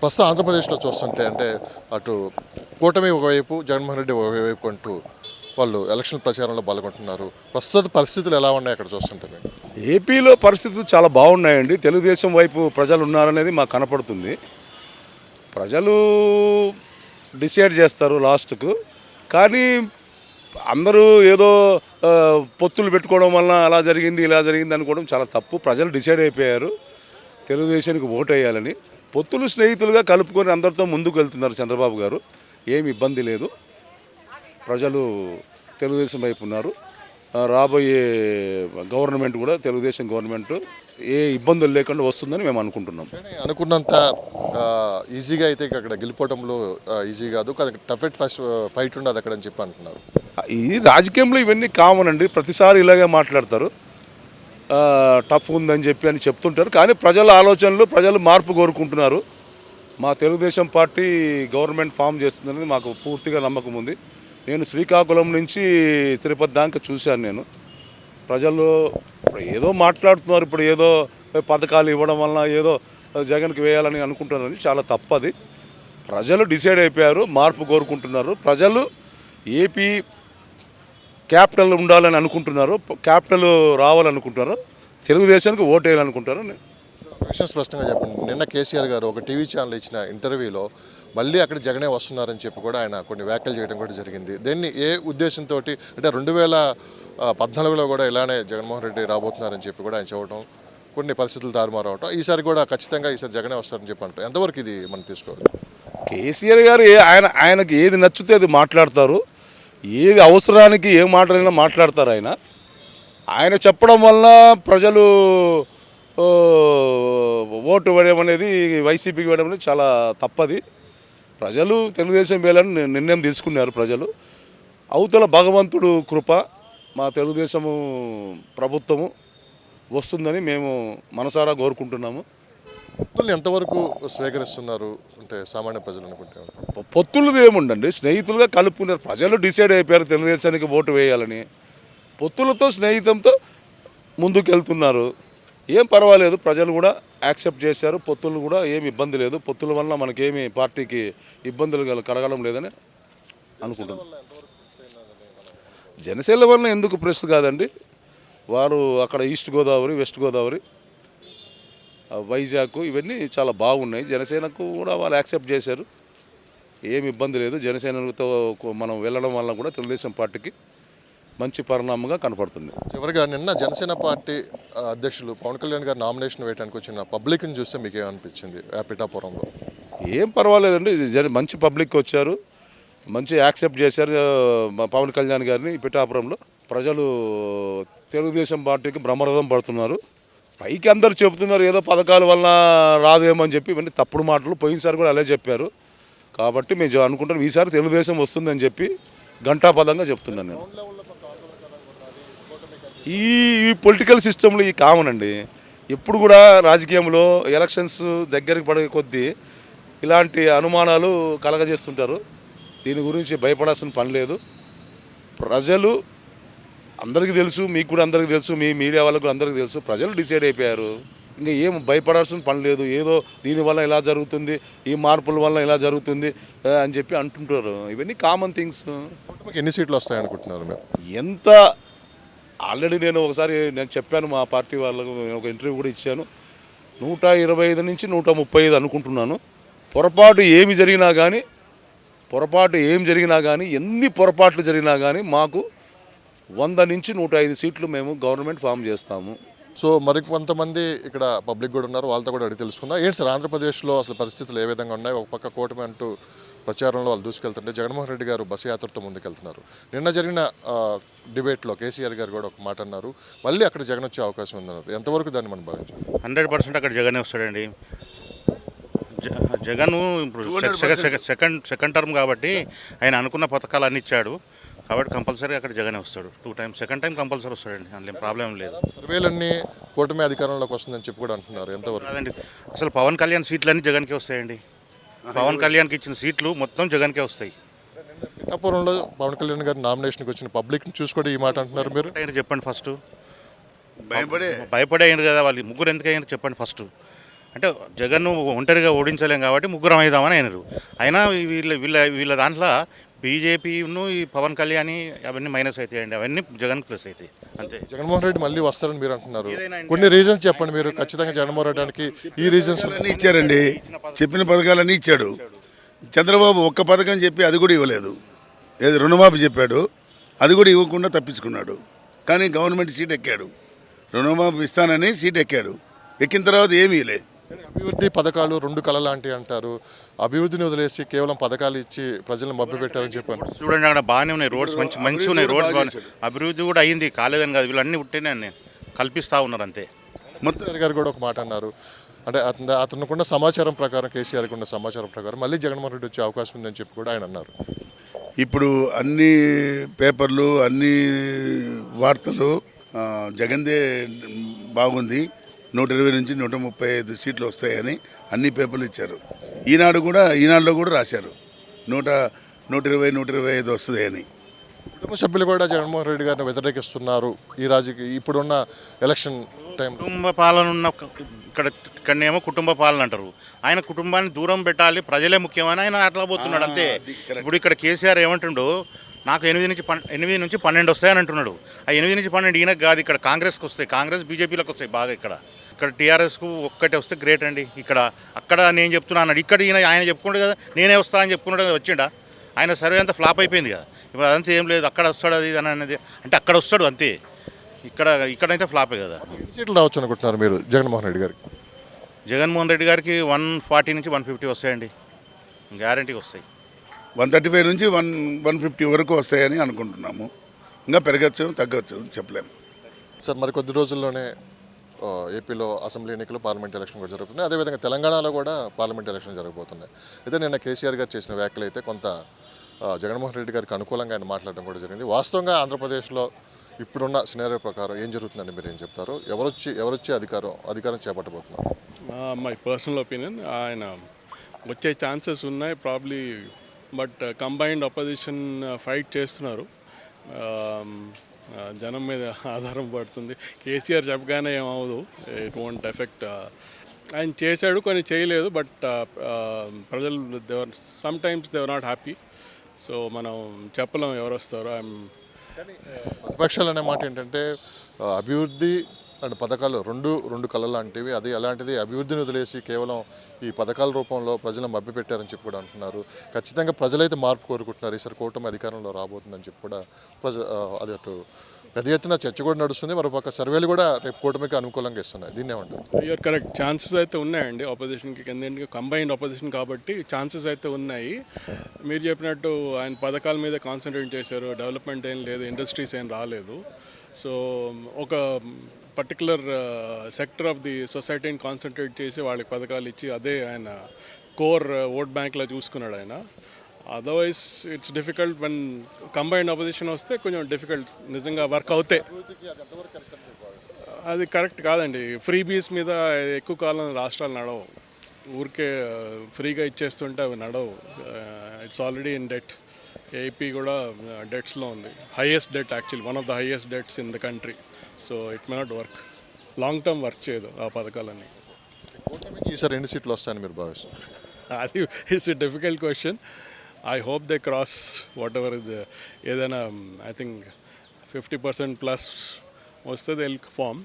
ప్రస్తుతం ఆంధ్రప్రదేశ్లో చూస్తుంటే అంటే అటు కూటమి ఒకవైపు జగన్మోహన్ రెడ్డి ఒకవైపు అంటూ వాళ్ళు ఎలక్షన్ ప్రచారంలో పాల్గొంటున్నారు. ప్రస్తుత పరిస్థితులు ఎలా ఉన్నాయి అక్కడ చూస్తుంటే మేము? ఏపీలో పరిస్థితులు చాలా బాగున్నాయండి. తెలుగుదేశం వైపు ప్రజలు ఉన్నారనేది మాకు కనపడుతుంది. ప్రజలు డిసైడ్ చేస్తారు లాస్ట్కు. కానీ అందరూ ఏదో పొత్తులు పెట్టుకోవడం వల్ల అలా జరిగింది ఇలా జరిగింది అనుకోవడం చాలా తప్పు. ప్రజలు డిసైడ్ అయిపోయారు తెలుగుదేశానికి ఓటు వేయాలని. పొత్తులు స్నేహితులుగా కలుపుకొని అందరితో ముందుకు వెళ్తున్నారు చంద్రబాబు గారు. ఏమి ఇబ్బంది లేదు. ప్రజలు తెలుగుదేశం వైపు ఉన్నారు. రాబోయే గవర్నమెంట్ కూడా తెలుగుదేశం గవర్నమెంట్ ఏ ఇబ్బందులు లేకుండా వస్తుందని మేము అనుకుంటున్నాం. అనుకున్నంత ఈజీగా అయితే అక్కడ గెలిపోవడంలో ఈజీ కాదు, టఫ్ ఫైట్ ఉండదు అక్కడ అని చెప్పి అంటున్నారు. ఈ రాజకీయంలో ఇవన్నీ కామన్ అండి. ప్రతిసారి ఇలాగే మాట్లాడతారు. టఫ్ ఉందని చెప్పి అని చెప్తుంటారు. కానీ ప్రజల ఆలోచనలు, ప్రజలు మార్పు కోరుకుంటున్నారు. మా తెలుగుదేశం పార్టీ గవర్నమెంట్ ఫామ్ చేస్తుందనేది మాకు పూర్తిగా నమ్మకం ఉంది. నేను శ్రీకాకుళం నుంచి తిరుపతి దాకా చూశాను. నేను ప్రజలు ఇప్పుడు ఏదో మాట్లాడుతున్నారు, ఇప్పుడు ఏదో పథకాలు ఇవ్వడం వల్ల ఏదో జగన్కి వేయాలని అనుకుంటున్నారని చాలా తప్పది. ప్రజలు డిసైడ్ అయిపోయారు, మార్పు కోరుకుంటున్నారు. ప్రజలు ఏపీ క్యాపిటల్ ఉండాలని అనుకుంటున్నారు, క్యాపిటల్ రావాలనుకుంటున్నారు, తెలుగుదేశానికి ఓటు వేయాలనుకుంటారు. విషయం స్పష్టంగా చెప్పండి. నిన్న కేసీఆర్ గారు ఒక టీవీ ఛానల్ ఇచ్చిన ఇంటర్వ్యూలో మళ్ళీ అక్కడ జగనే వస్తున్నారని చెప్పి కూడా ఆయన కొన్ని వ్యాఖ్యలు చేయడం కూడా జరిగింది. దీన్ని ఏ ఉద్దేశంతో అంటే 2014లో కూడా ఇలానే జగన్మోహన్ రెడ్డి రాబోతున్నారని చెప్పి కూడా ఆయన చెప్పడం, కొన్ని పరిస్థితులు తారుమారవటం, ఈసారి కూడా ఖచ్చితంగా ఈసారి జగనే వస్తారని చెప్పి అంటారు. ఎంతవరకు ఇది మనం తీసుకోవాలి? కేసీఆర్ గారు ఆయనకి ఏది నచ్చితే అది మాట్లాడతారు. ఏది అవసరానికి ఏం మాట్లాడినా మాట్లాడతారు. ఆయన చెప్పడం వల్ల ప్రజలు ఓటు వేయడం అనేది, వైసీపీకి వేయడం అనేది చాలా తప్పది. ప్రజలు తెలుగుదేశం వేయాలని నిర్ణయం తీసుకున్నారు. ప్రజలు అవతల భగవంతుడు కృప మా తెలుగుదేశము ప్రభుత్వము వస్తుందని మేము మనసారా కోరుకుంటున్నాము. పొత్తులు ఎంతవరకు స్వీకరిస్తున్నారు అంటే సామాన్య ప్రజలు అనుకుంటే? పొత్తులు ఏముండండి, స్నేహితులుగా కలుపుకున్నారు. ప్రజలు డిసైడ్ అయిపోయారు తెలుగుదేశానికి ఓటు వేయాలని. పొత్తులతో స్నేహితంతో ముందుకు వెళ్తున్నారు. ఏం పర్వాలేదు, ప్రజలు కూడా యాక్సెప్ట్ చేశారు. పొత్తులు కూడా ఏమి ఇబ్బంది లేదు. పొత్తుల వల్ల మనకేమి పార్టీకి ఇబ్బందులు కలగడం లేదని అనుకుంటున్నాం. జనసేన వల్ల ఎందుకు ప్రెస్ కాదండి, వారు అక్కడ ఈస్ట్ గోదావరి, వెస్ట్ గోదావరి, వైజాగ్ ఇవన్నీ చాలా బాగున్నాయి. జనసేనకు కూడా వాళ్ళు యాక్సెప్ట్ చేశారు. ఏమి ఇబ్బంది లేదు. జనసేనతో మనం వెళ్ళడం వల్ల కూడా తెలుగుదేశం పార్టీకి మంచి పరిణామంగా కనపడుతుంది. చివరిగా నిన్న జనసేన పార్టీ అధ్యక్షులు పవన్ కళ్యాణ్ గారు నామినేషన్ వేయడానికి వచ్చిన పబ్లిక్ని చూస్తే మీకు ఏమనిపించింది పిఠాపురంలో? ఏం పర్వాలేదండి, మంచి పబ్లిక్ వచ్చారు, మంచి యాక్సెప్ట్ చేశారు పవన్ కళ్యాణ్ గారిని. పిఠాపురంలో ప్రజలు తెలుగుదేశం పార్టీకి బ్రహ్మరథం పడుతున్నారు. పైకి అందరు చెబుతున్నారు ఏదో పథకాల వల్ల రాదేమని చెప్పి, ఇవన్నీ తప్పుడు మాటలు. పోయినసారి కూడా అలా చెప్పారు. కాబట్టి మేము అనుకుంటాం ఈసారి తెలుగుదేశం వస్తుందని చెప్పి ఘంటాపదంగా చెప్తున్నాను నేను. ఈ పొలిటికల్ సిస్టంలో ఈ కామన్ అండి. ఎప్పుడు కూడా రాజకీయంలో ఎలక్షన్స్ దగ్గరికి పడే కొద్దీ ఇలాంటి అనుమానాలు కలగజేస్తుంటారు. దీని గురించి భయపడాల్సిన పని లేదు. ప్రజలు అందరికీ తెలుసు, మీకు కూడా అందరికీ తెలుసు, మీ మీడియా వాళ్ళకు అందరికీ తెలుసు. ప్రజలు డిసైడ్ అయిపోయారు. ఇంకా ఏం భయపడాల్సిన పని లేదు. ఏదో దీనివల్ల ఇలా జరుగుతుంది, ఈ మార్పుల వల్ల ఇలా జరుగుతుంది అని చెప్పి అంటుంటారు. ఇవన్నీ కామన్ థింగ్స్. ఎన్ని సీట్లు వస్తాయనుకుంటున్నారు మీరు? ఎంత ఆల్రెడీ నేను చెప్పాను మా పార్టీ వాళ్ళకు, ఒక ఇంటర్వ్యూ కూడా ఇచ్చాను. 125 నుంచి 135 అనుకుంటున్నాను. పొరపాటు ఏమి జరిగినా కానీ ఎన్ని పొరపాట్లు జరిగినా కానీ మాకు 100 నుంచి 105 సీట్లు మేము గవర్నమెంట్ ఫామ్ చేస్తాము. సో మరి కొంతమంది ఇక్కడ పబ్లిక్ కూడా ఉన్నారు, వాళ్ళతో కూడా అడిగి తెలుసుకుందాం. ఏంటి సార్ ఆంధ్రప్రదేశ్లో అసలు పరిస్థితులు ఏ విధంగా ఉన్నాయి? ఒక పక్క కూటమి అంటూ ప్రచారంలో వాళ్ళు దూసుకెళ్తుంటే జగన్మోహన్ రెడ్డి గారు బస్సు యాత్రతో ముందుకెళ్తున్నారు. నిన్న జరిగిన డిబేట్లో కేసీఆర్ గారు కూడా ఒక మాట అన్నారు, మళ్ళీ అక్కడ జగన్ వచ్చే అవకాశం ఉందన్నారు. ఎంతవరకు దాన్ని మనం భావించాలి? 100% అక్కడ జగనే వస్తాడండి. జగన్ ఇప్పుడు సెకండ్ టర్మ్ కాబట్టి ఆయన అనుకున్న పథకాలు అన్ని ఇచ్చాడు కాబట్టి కంపల్సరీ అక్కడ జగనే వస్తాడు. 2 times సెకండ్ టైం కంపల్సరీ వస్తాడండి, అందులో ప్రాబ్లం లేదు. సర్వేలన్నీ కూటమి అధికారంలోకి వస్తుందని చెప్పి కూడా అంటున్నారు. ఎంతవరకు కాదండి, అసలు పవన్ కళ్యాణ్ సీట్లన్నీ జగన్కే వస్తాయండి. పవన్ కళ్యాణ్కి ఇచ్చిన సీట్లు మొత్తం జగన్కే వస్తాయి. పిఠాపురంలో పవన్ కళ్యాణ్ గారి నామినేషన్కి వచ్చిన పబ్లిక్ని చూసుకొని ఈ మాట అంటున్నారు మీరు. చెప్పండి ఫస్ట్. భయపడే అయ్యారు కదా వాళ్ళు ముగ్గురు, ఎందుకు అయ్యారు చెప్పండి ఫస్ట్. అంటే జగన్ను ఒంటరిగా ఓడించలేం కాబట్టి ముగ్గురం అవుదామని అయినారు. అయినా వీళ్ళ దాంట్లో బీజేపీను ఈ పవన్ కళ్యాణ్ అవన్నీ మైనస్ అవుతాయండి, అవన్నీ జగన్ ప్లస్ అవుతాయి అంతే. జగన్మోహన్ రెడ్డి మళ్ళీ వస్తారని మీరు అంటున్నారు. కొన్ని రీజన్స్ చెప్పండి మీరు ఖచ్చితంగా జగన్మోహన్ రెడ్డికి ఈ రీజన్స్. అన్నీ ఇచ్చారండి, చెప్పిన పథకాలన్నీ ఇచ్చాడు. చంద్రబాబు ఒక్క పథకం చెప్పి అది కూడా ఇవ్వలేదు. ఏది రుణమాఫీ చెప్పాడు, అది కూడా ఇవ్వకుండా తప్పించుకున్నాడు. కానీ గవర్నమెంట్ సీట్ ఎక్కాడు, రుణమాఫీ ఇస్తానని సీట్ ఎక్కాడు. ఎక్కిన తర్వాత ఏమీ లేదు. అభివృద్ధి పథకాలు రెండు కళ లాంటివి అంటారు. అభివృద్ధిని వదిలేసి కేవలం పథకాలు ఇచ్చి ప్రజలను మభ్యపెట్టారని చెప్పాను. చూడండి అక్కడ బాగానే ఉన్నాయి రోడ్స్, మంచి ఉన్నాయి రోడ్స్ బాగా. అభివృద్ధి కూడా అయింది, కాలేదని కాదు, వీళ్ళన్నీ ఉంటేనే అన్నీ కల్పిస్తూ ఉన్నారు అంతే. కేసీఆర్ గారు కూడా ఒక మాట అన్నారు. అంటే అతనుకున్న సమాచారం ప్రకారం, కేసీఆర్కి ఉన్న సమాచారం ప్రకారం మళ్ళీ జగన్మోహన్ రెడ్డి వచ్చే అవకాశం ఉందని చెప్పి కూడా ఆయన అన్నారు. ఇప్పుడు అన్ని పేపర్లు, అన్ని వార్తలు జగన్దే బాగుంది, 120 నుంచి 135 సీట్లు వస్తాయని అన్ని పేపర్లు ఇచ్చారు. ఈనాడులో కూడా రాశారు 120-125 వస్తుంది అని. కుటుంబ సభ్యులు కూడా జగన్మోహన్ రెడ్డి గారిని వ్యతిరేకిస్తున్నారు ఈ ఇప్పుడున్న ఎలక్షన్ టైం. కుటుంబ పాలన ఉన్న ఇక్కడనేమో కుటుంబ పాలన అంటారు. ఆయన కుటుంబాన్ని దూరం పెట్టాలి, ప్రజలే ముఖ్యమని ఆయన అట్లా పోతున్నాడు అంతే. ఇప్పుడు ఇక్కడ కేసీఆర్ ఏమంటుండో, నాకు 8 నుంచి 12 వస్తాయని అంటున్నాడు. ఆ 8 నుంచి 12 ఈయనకు కాదు, ఇక్కడ కాంగ్రెస్కి వస్తాయి, కాంగ్రెస్ బీజేపీలకు వస్తాయి బాగా. ఇక్కడ టీఆర్ఎస్కు ఒక్కటే వస్తే గ్రేట్ అండి. అక్కడ నేను చెప్తున్నాను, ఇక్కడ ఆయన చెప్పుకుంటాడు కదా, నేనే వస్తా అని చెప్పుకున్నాడు కదా, వచ్చిండా? ఆయన సర్వే అంతా ఫ్లాప్ అయిపోయింది కదా. ఇప్పుడు అదంతా ఏం లేదు, అక్కడ వస్తాడు అది అనేది, అంటే అక్కడ వస్తాడు అంతే. ఇక్కడైతే ఫ్లాపే కదా. ఎన్ని సీట్లు రావచ్చు అనుకుంటున్నారు మీరు జగన్మోహన్ రెడ్డి గారికి? జగన్మోహన్ రెడ్డి గారికి 140 నుంచి 150 వస్తాయండి, గ్యారంటీకి వస్తాయి. 135 నుంచి 150 వరకు వస్తాయని అనుకుంటున్నాము. ఇంకా పెరగచ్చు, తగ్గచ్చు, చెప్పలేము. సార్, మరి కొద్ది రోజుల్లోనే ఏపీలో అసెంబ్లీ ఎన్నికలు, పార్లమెంట్ ఎలక్షన్ కూడా జరుగుతున్నాయి. అదేవిధంగా తెలంగాణలో కూడా పార్లమెంట్ ఎలక్షన్ జరగబోతున్నాయి. అయితే నిన్న కేసీఆర్ గారు చేసిన వ్యాఖ్యలు అయితే కొంత జగన్మోహన్ రెడ్డి గారికి అనుకూలంగా ఆయన మాట్లాడడం కూడా జరిగింది. వాస్తవంగా ఆంధ్రప్రదేశ్లో ఇప్పుడున్న సినారియో ప్రకారం ఏం జరుగుతుందండి, మీరు ఏం చెప్తారు? ఎవరొచ్చి అధికారం చేపట్టబోతున్నారు? మై పర్సనల్ ఒపీనియన్, ఆయన వచ్చే ఛాన్సెస్ ఉన్నాయి probably, but combined opposition fight చేస్తున్నారు. జనం మీద ఆధారం పడుతుంది. కేసీఆర్ చెప్పగానే ఏమవదు, ఇట్ వోంట్ ఎఫెక్ట్. ఆయన చేశాడు, కొన్ని చేయలేదు, బట్ ప్రజలు sometimes they are not happy. So మనం చెప్పలేం ఎవరు వస్తారో. ప్రతిపక్షాలు అనే మాట ఏంటంటే అభివృద్ధి అండ్ పథకాలు రెండు కళ లాంటివి. అది అలాంటిది అభివృద్ధిని వదిలేసి కేవలం ఈ పథకాల రూపంలో ప్రజలను మభ్యపెట్టారని చెప్పి కూడా అంటున్నారు. ఖచ్చితంగా ప్రజలైతే మార్పు కోరుకుంటున్నారు. ఈసారి కూటమి అధికారంలో రాబోతుందని చెప్పి కూడా అది అటు పెద్ద ఎత్తున చర్చ కూడా నడుస్తుంది. మరోపక్క సర్వేలు కూడా రేపు కూటమికి అనుకూలంగా ఇస్తున్నాయి. దీన్ని ఏమంటారు? యూఆర్ కరెక్ట్, ఛాన్సెస్ అయితే ఉన్నాయండి ఆపోజిషన్కి. ఎందుకంటే కంబైన్డ్ ఆపోజిషన్ కాబట్టి ఛాన్సెస్ అయితే ఉన్నాయి. మీరు చెప్పినట్టు ఆయన పథకాల మీద కాన్సన్ట్రేట్ చేశారు, డెవలప్మెంట్ ఏం లేదు, ఇండస్ట్రీస్ ఏం రాలేదు. సో ఒక పర్టికులర్ సెక్టర్ ఆఫ్ ది సొసైటీని కాన్సన్ట్రేట్ చేసి వాళ్ళకి పథకాలు ఇచ్చి అదే ఆయన కోర్ ఓట్ బ్యాంక్లో చూసుకున్నాడు ఆయన. Otherwise it's difficult. One combined opposition వస్తే కొంచెం డిఫికల్ట్ నిజంగా వర్క్ అవుతాయి. అది కరెక్ట్ కాదండి. ఫ్రీ బీస్ మీద ఎక్కువ కాలం రాష్ట్రాలు నడవు. ఊరికే ఫ్రీగా ఇచ్చేస్తుంటే అవి నడవు. It's already in debt. AP కూడా డెట్స్లో ఉంది, highest debt actually, one of the highest debts in the country. So it may not work, long term work చేయదు ఆ పథకాలన్నీ. ఈసారి ఎన్ని సీట్లు వస్తాయని మీరు భావిస్తారు? అది it's a difficult question. I hope they cross whatever is. ఏదైనా ఐ థింక్ 50% ప్లస్ వస్తే they will form.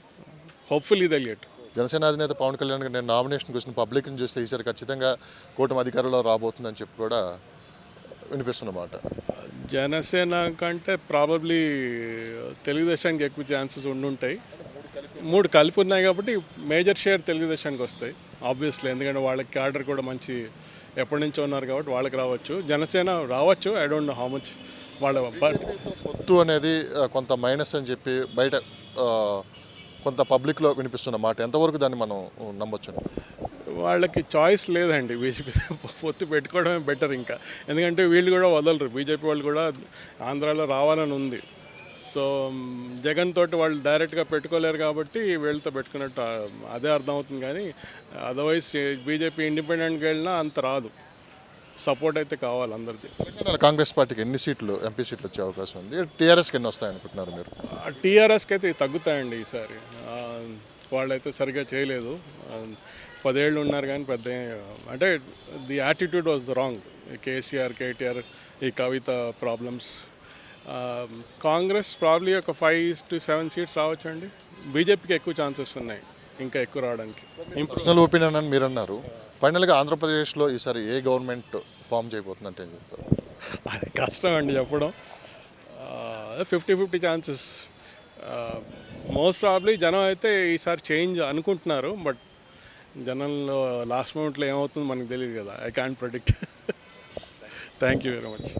Hopefully they will get. Janasena అధినేత పవన్ కళ్యాణ్ గారు నేను నామినేషన్కి వచ్చిన పబ్లిక్ని చూస్తే ఈసారి ఖచ్చితంగా కూటమి అధికారంలో రాబోతుందని చెప్పి కూడా వినిపిస్తున్నమాట. జనసేన కంటే ప్రాబబ్లీ తెలుగుదేశానికి ఎక్కువ ఛాన్సెస్ ఉండుంటాయి. 3 కలిపి ఉన్నాయి కాబట్టి మేజర్ షేర్ తెలుగుదేశానికి వస్తాయి ఆబ్వియస్లీ. ఎందుకంటే వాళ్ళకి క్యాడర్ కూడా మంచి ఎప్పటి నుంచో ఉన్నారు కాబట్టి వాళ్ళకి రావచ్చు. జనసేన రావచ్చు, I don't know how much. వాళ్ళ పొత్తు అనేది కొంత మైనస్ అని చెప్పి బయట కొంత పబ్లిక్లో వినిపిస్తున్న మాట, ఎంతవరకు దాన్ని మనం నమ్మొచ్చు? వాళ్ళకి చాయిస్ లేదండి, బీజేపీ పొత్తు పెట్టుకోవడమే బెటర్ ఇంకా. ఎందుకంటే వీళ్ళు కూడా వదలరు, బీజేపీ వాళ్ళు కూడా ఆంధ్రాలో రావాలని ఉంది. సో జగన్ తోటి వాళ్ళు డైరెక్ట్గా పెట్టుకోలేరు కాబట్టి వీళ్ళతో పెట్టుకున్నట్టు అదే అర్థమవుతుంది. కానీ అదర్వైజ్ బీజేపీ ఇండిపెండెంట్గా వెళ్ళినా అంత రాదు. సపోర్ట్ అయితే కావాలి అందరిది. తెలంగాణలో కాంగ్రెస్ పార్టీకి ఎన్ని సీట్లు, ఎంపీ సీట్లు వచ్చే అవకాశం ఉంది? టీఆర్ఎస్కి ఎన్ని వస్తాయనుకుంటున్నారు మీరు? టీఆర్ఎస్కి అయితే తగ్గుతాయండి ఈసారి. వాళ్ళైతే సరిగ్గా చేయలేదు. 10 ఏళ్ళు ఉన్నారు కానీ పెద్ద అంటే the attitude was the wrong. KCR, KTR, ఈ కవిత ప్రాబ్లమ్స్. కాంగ్రెస్ ప్రాబ్లీ ఒక 5 to 7 సీట్స్ రావచ్చు అండి. బీజేపీకి ఎక్కువ ఛాన్సెస్ ఉన్నాయి ఇంకా ఎక్కువ రావడానికి. పర్సనల్ ఒపీనియన్ అని మీరు అన్నారు. ఫైనల్గా ఆంధ్రప్రదేశ్లో ఈసారి ఏ గవర్నమెంట్ ఫామ్ చేయబోతుందంటే ఏం చెప్తారు? అది కష్టం అండి చెప్పడం. 50-50 ఛాన్సెస్. మోస్ట్ ప్రాబ్లీ జనం అయితే ఈసారి చేంజ్ అనుకుంటున్నారు. బట్ జనంలో లాస్ట్ మూమెంట్లో ఏమవుతుందో మనకు తెలియదు కదా. I can't predict. Thank you very much.